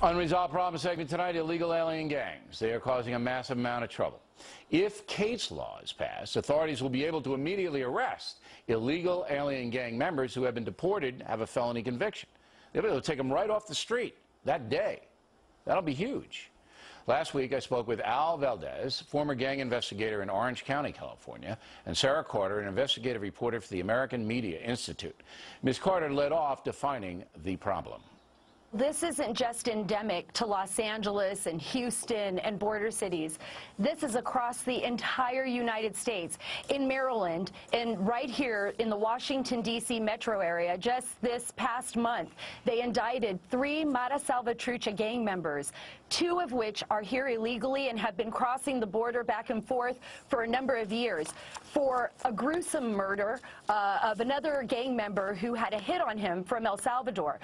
Unresolved problem segment tonight, illegal alien gangs. They are causing a massive amount of trouble. If Kate's law is passed, authorities will be able to immediately arrest illegal alien gang members who have been deported and have a felony conviction. They'll be able to take them right off the street that day. That'll be huge. Last week, I spoke with Al Valdez, former gang investigator in Orange County, California, and Sara Carter, an investigative reporter for the American Media Institute. Ms. Carter led off defining the problem. This isn't just endemic to Los Angeles and Houston and border cities. This is across the entire United States. In Maryland and right here in the Washington, D.C. metro area, just this past month, they indicted 3 Mara Salvatrucha gang members, 2 of which are here illegally and have been crossing the border back and forth for a number of years for a gruesome murder of another gang member who had a hit on him from El Salvador.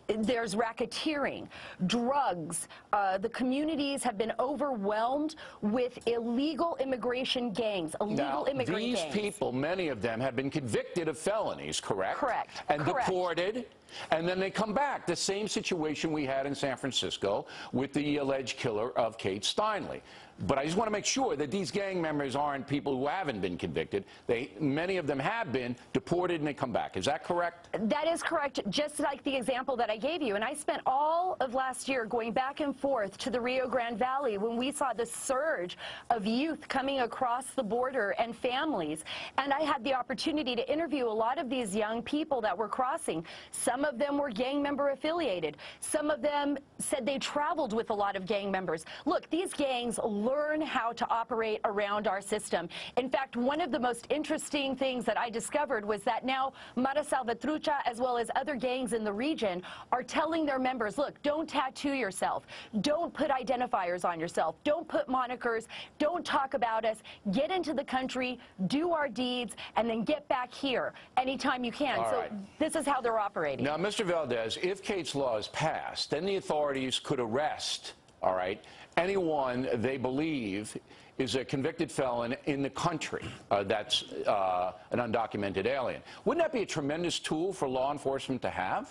There's racketeering, drugs. The communities have been overwhelmed with illegal immigration gangs, These people, many of them, have been convicted of felonies, correct? Correct. And deported, and then they come back. The same situation we had in San Francisco with the alleged killer of Kate Steinle. But I just want to make sure that these gang members aren't people who haven't been convicted. Many of them have been deported and they come back. Is that correct? That is correct, just like the example that I gave you. And I spent all of last year going back and forth to the Rio Grande Valley when we saw the surge of youth coming across the border and families. And I had the opportunity to interview a lot of these young people that were crossing. Some of them were gang member affiliated. Some of them said they traveled with a lot of gang members. Look, these gangs learn how to operate around our system. In fact, one of the most interesting things that I discovered was that now Mara Salvatrucha, as well as other gangs in the region, are telling their members, look, don't tattoo yourself. Don't put identifiers on yourself. Don't put monikers. Don't talk about us. Get into the country, do our deeds, and then get back here anytime you can. This is how they're operating. Now, Mr. Valdez, if Kate's law is passed, then the authorities could arrest, anyone they believe is a convicted felon in the country that's an undocumented alien. Wouldn't that be a tremendous tool for law enforcement to have?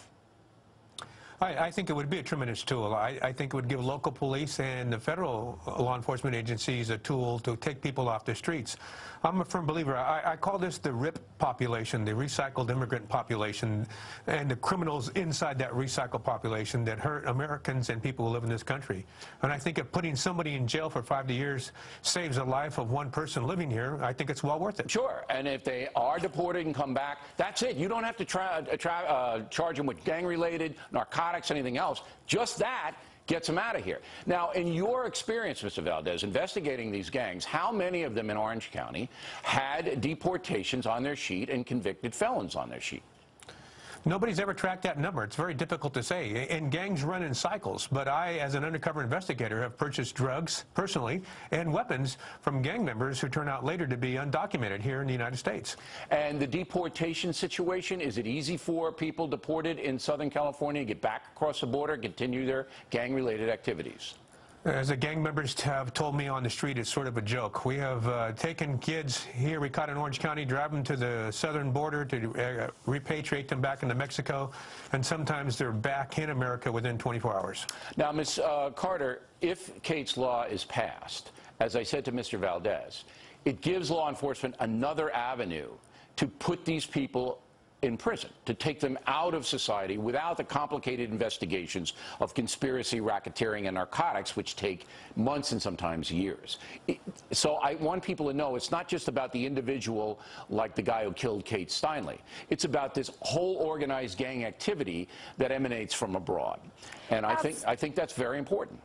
I think it would be a tremendous tool. I think it would give local police and the federal law enforcement agencies a tool to take people off the streets. I'm a firm believer. I call this the RIP population, the recycled immigrant population, and the criminals inside that recycled population that hurt Americans and people who live in this country. And I think if putting somebody in jail for 5 years saves the life of one person living here, I think it's well worth it. Sure. And if they are deported and come back, that's it. You don't have to charge them with gang-related, narcotics, anything else. Just that gets them out of here. Now, in your experience, Mr. Valdez, investigating these gangs, how many of them in Orange County had deportations on their sheet and convicted felons on their sheet? Nobody's ever tracked that number. It's very difficult to say. And gangs run in cycles. But I, as an undercover investigator, have purchased drugs personally and weapons from gang members who turn out later to be undocumented here in the United States. And the deportation situation, is it easy for people deported in Southern California to get back across the border, continue their gang-related activities? As the gang members have told me on the street, it's sort of a joke. We have taken kids here we caught in Orange County, drive them to the southern border to repatriate them back into Mexico, and sometimes they're back in America within 24 hours. Now, Ms. Carter, if Kate's law is passed, as I said to Mr. Valdez, it gives law enforcement another avenue to put these people in prison, to take them out of society without the complicated investigations of conspiracy, racketeering, and narcotics, which take months and sometimes years. So I want people to know it's not just about the individual like the guy who killed Kate Steinle. It's about this whole organized gang activity that emanates from abroad. And I think that's very important.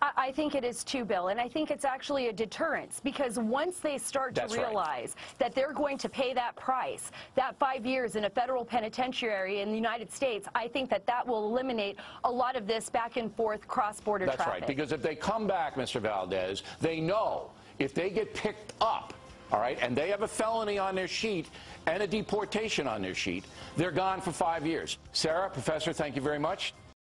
I think it is too, Bill, and I think it's actually a deterrence, because once they start to realize that they're going to pay that price, that 5 years in a federal penitentiary in the United States, I think that that will eliminate a lot of this back and forth cross-border traffic. That's right, because if they come back, Mr. Valdez, they know if they get picked up, and they have a felony on their sheet and a deportation on their sheet, they're gone for 5 years. Sarah, Professor, thank you very much.